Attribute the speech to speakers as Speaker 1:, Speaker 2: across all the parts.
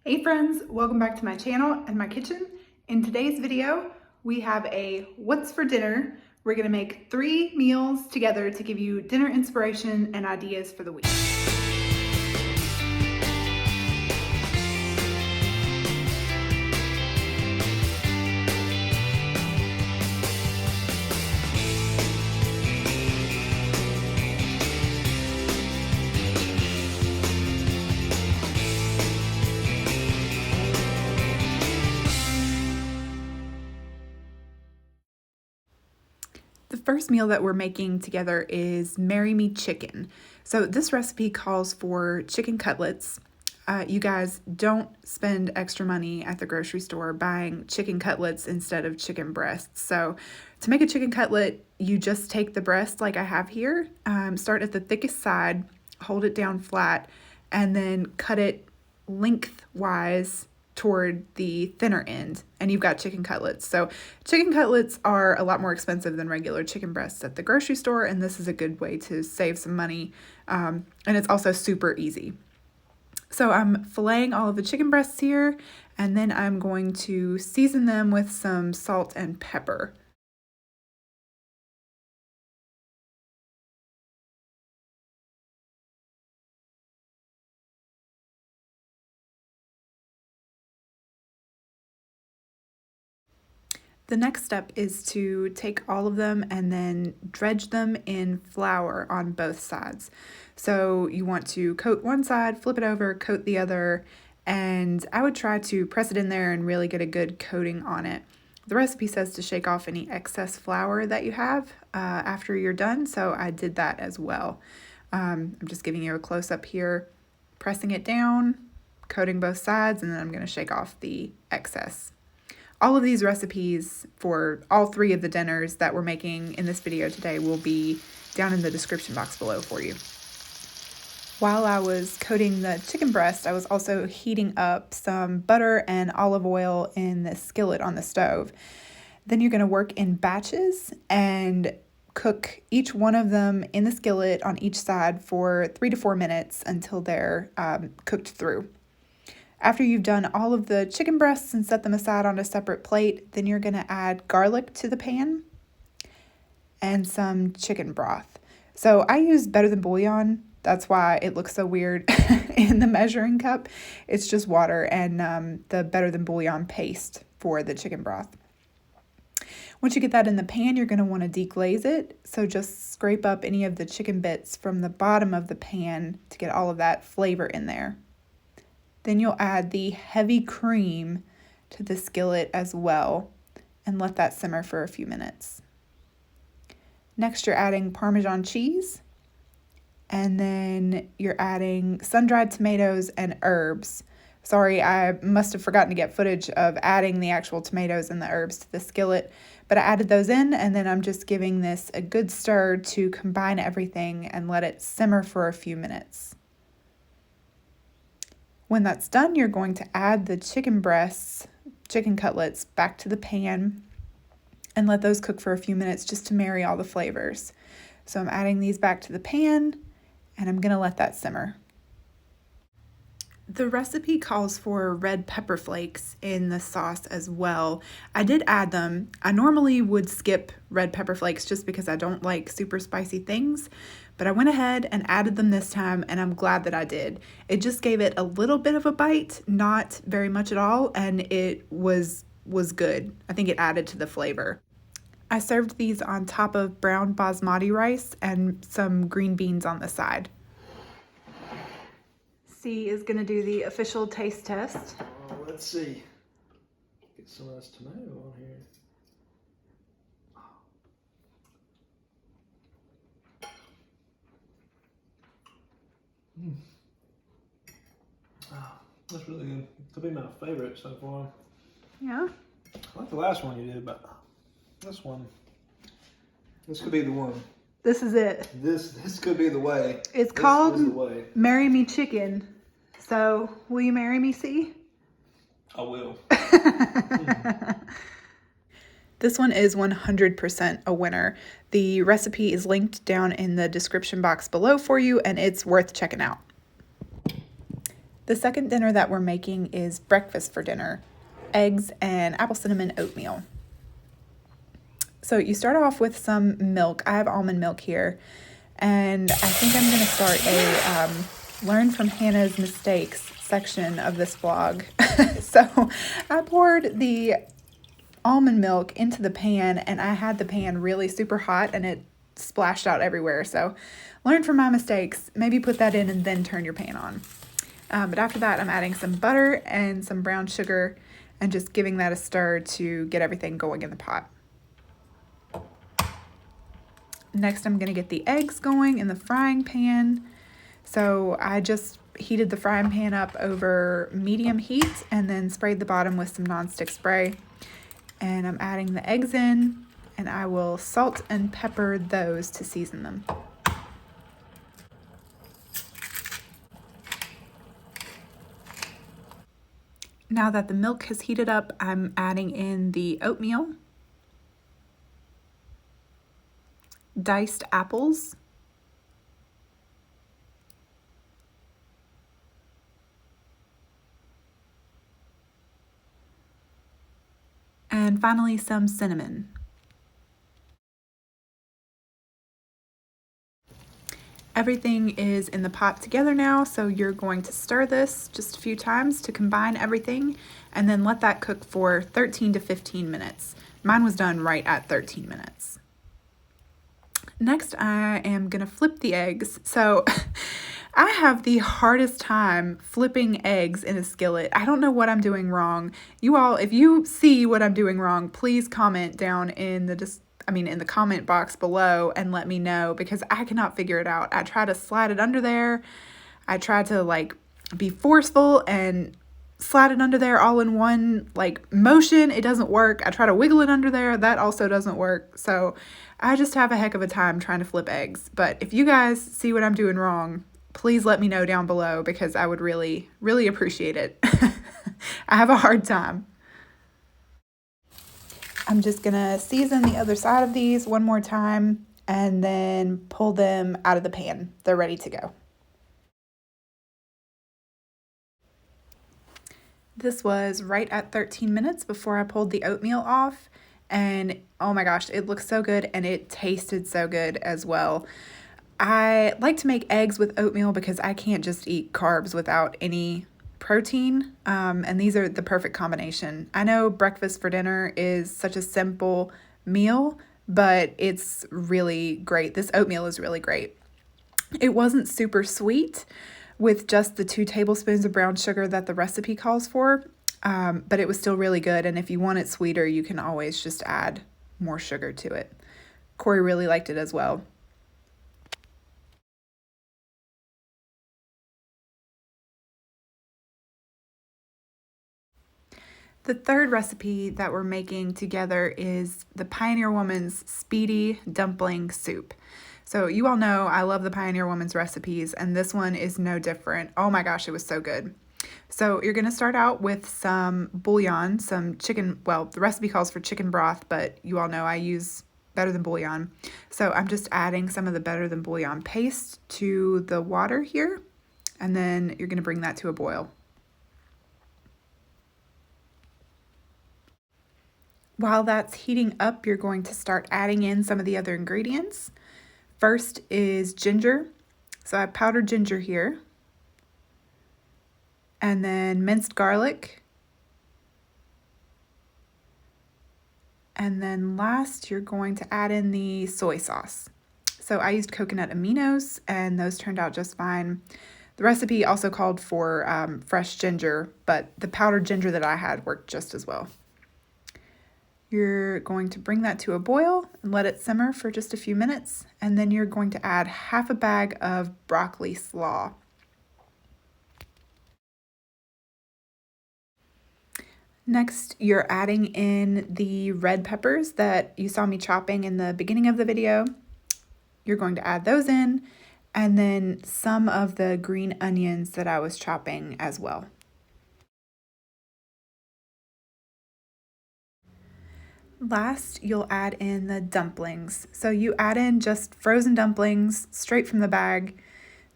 Speaker 1: Hey friends, welcome back to my channel and my kitchen. In today's video, we have a what's for dinner. We're gonna make 3 meals together to give you dinner inspiration and ideas for the week. The first meal that we're making together is Marry Me Chicken. So this recipe calls for chicken cutlets. You guys don't spend extra money at the grocery store buying chicken cutlets instead of chicken breasts. So to make a chicken cutlet, you just take the breast like I have here, start at the thickest side, hold it down flat, and then cut it lengthwise toward the thinner end, and you've got chicken cutlets. So chicken cutlets are a lot more expensive than regular chicken breasts at the grocery store, and this is a good way to save some money, and it's also super easy. So I'm filleting all of the chicken breasts here, and then I'm going to season them with some salt and pepper. The next step is to take all of them and then dredge them in flour on both sides. So you want to coat one side, flip it over, coat the other, and I would try to press it in there and really get a good coating on it. The recipe says to shake off any excess flour that you have after you're done, so I did that as well. I'm just giving you a close-up here, pressing it down, coating both sides, and then I'm going to shake off the excess. All of these recipes for all 3 of the dinners that we're making in this video today will be down in the description box below for you. While I was coating the chicken breast, I was also heating up some butter and olive oil in the skillet on the stove. Then you're going to work in batches and cook each one of them in the skillet on each side for 3 to 4 minutes until they're cooked through. After you've done all of the chicken breasts and set them aside on a separate plate, then you're going to add garlic to the pan and some chicken broth. So I use Better Than Bouillon. That's why it looks so weird in the measuring cup. It's just water and the Better Than Bouillon paste for the chicken broth. Once you get that in the pan, you're going to want to deglaze it. So just scrape up any of the chicken bits from the bottom of the pan to get all of that flavor in there. Then you'll add the heavy cream to the skillet as well and let that simmer for a few minutes. Next, you're adding Parmesan cheese, and then you're adding sun-dried tomatoes and herbs. Sorry, I must have forgotten to get footage of adding the actual tomatoes and the herbs to the skillet, but I added those in, and then I'm just giving this a good stir to combine everything and let it simmer for a few minutes. When that's done, you're going to add the chicken cutlets back to the pan and let those cook for a few minutes just to marry all the flavors. So I'm adding these back to the pan and I'm going to let that simmer. The recipe calls for red pepper flakes in the sauce as well. I did add them. I normally would skip red pepper flakes just because I don't like super spicy things, but I went ahead and added them this time, and I'm glad that I did. It just gave it a little bit of a bite, not very much at all, and it was good. I think it added to the flavor. I served these on top of brown basmati rice and some green beans on the side. C is going to do the official taste test.
Speaker 2: Let's see. Get some of this tomato on here. Oh, that's really good. To be my favorite so far.
Speaker 1: Yeah?
Speaker 2: I like the last one you did, but this could be the one.
Speaker 1: This is it.
Speaker 2: This could be the way.
Speaker 1: It's called Marry Me Chicken. So, will you marry me, C?
Speaker 2: I will.
Speaker 1: This one is 100% a winner. The recipe is linked down in the description box below for you, and it's worth checking out. The second dinner that we're making is breakfast for dinner, eggs and apple cinnamon oatmeal. So you start off with some milk. I have almond milk here, and I think I'm going to start a learn from Hannah's mistakes section of this vlog. So I poured the almond milk into the pan, and I had the pan really super hot and it splashed out everywhere. So learn from my mistakes, maybe put that in and then turn your pan on. But after that, I'm adding some butter and some brown sugar and just giving that a stir to get everything going in the pot. Next, I'm going to get the eggs going in the frying pan. So I just heated the frying pan up over medium heat and then sprayed the bottom with some nonstick spray. And I'm adding the eggs in, and I will salt and pepper those to season them. Now that the milk has heated up, I'm adding in the oatmeal, diced apples, and finally some cinnamon. Everything is in the pot together now, so you're going to stir this just a few times to combine everything and then let that cook for 13 to 15 minutes. Mine was done right at 13 minutes. Next, I am gonna flip the eggs. So I have the hardest time flipping eggs in a skillet. I don't know what I'm doing wrong. You all, if you see what I'm doing wrong, please comment down in the comment box below and let me know, because I cannot figure it out. I try to slide it under there. I try to like be forceful and slide it under there all in one like motion. It doesn't work. I try to wiggle it under there. That also doesn't work. So I just have a heck of a time trying to flip eggs. But if you guys see what I'm doing wrong, please let me know down below, because I would really, really appreciate it. I have a hard time. I'm just gonna season the other side of these one more time and then pull them out of the pan. They're ready to go. This was right at 13 minutes before I pulled the oatmeal off, and oh my gosh, it looks so good and it tasted so good as well. I like to make eggs with oatmeal because I can't just eat carbs without any protein, and these are the perfect combination. I know breakfast for dinner is such a simple meal, but it's really great. This oatmeal is really great. It wasn't super sweet with just the 2 tablespoons of brown sugar that the recipe calls for, but it was still really good. And if you want it sweeter, you can always just add more sugar to it. Corey really liked it as well. The third recipe that we're making together is the Pioneer Woman's Speedy Dumpling Soup. So you all know I love the Pioneer Woman's recipes, and this one is no different. Oh my gosh, it was so good. So you're gonna start out with some bouillon, some chicken, well, the recipe calls for chicken broth, but you all know I use better than bouillon. So I'm just adding some of the better than bouillon paste to the water here, and then you're gonna bring that to a boil. While that's heating up, you're going to start adding in some of the other ingredients. First is ginger. So I have powdered ginger here. And then minced garlic. And then last, you're going to add in the soy sauce. So I used coconut aminos, and those turned out just fine. The recipe also called for fresh ginger, but the powdered ginger that I had worked just as well. You're going to bring that to a boil and let it simmer for just a few minutes, and then you're going to add half a bag of broccoli slaw. Next, you're adding in the red peppers that you saw me chopping in the beginning of the video. You're going to add those in, and then some of the green onions that I was chopping as well. Last, you'll add in the dumplings. So you add in just frozen dumplings straight from the bag.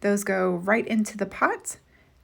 Speaker 1: Those go right into the pot,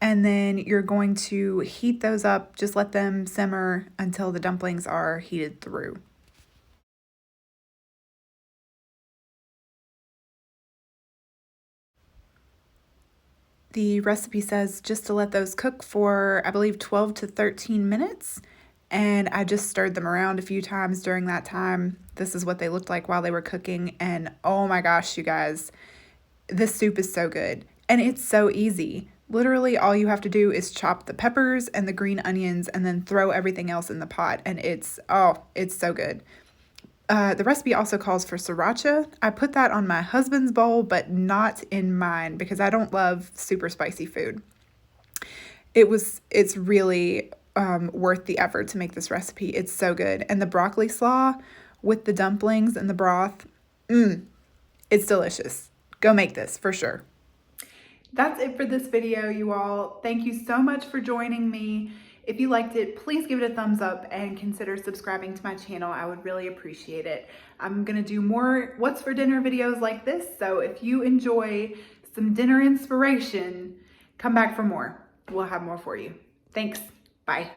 Speaker 1: And then you're going to heat those up, just let them simmer until the dumplings are heated through. The recipe says just to let those cook for, I believe, 12 to 13 minutes. And I just stirred them around a few times during that time. This is what they looked like while they were cooking. And oh my gosh, you guys, this soup is so good. And it's so easy. Literally, all you have to do is chop the peppers and the green onions and then throw everything else in the pot. And it's so good. The recipe also calls for sriracha. I put that on my husband's bowl, but not in mine because I don't love super spicy food. It's really worth the effort to make this recipe. It's so good. And the broccoli slaw with the dumplings and the broth, it's delicious. Go make this for sure. That's it for this video, you all. Thank you so much for joining me. If you liked it, please give it a thumbs up and consider subscribing to my channel. I would really appreciate it. I'm gonna do more what's for dinner videos like this, so if you enjoy some dinner inspiration, come back for more. We'll have more for you. Thanks. Bye.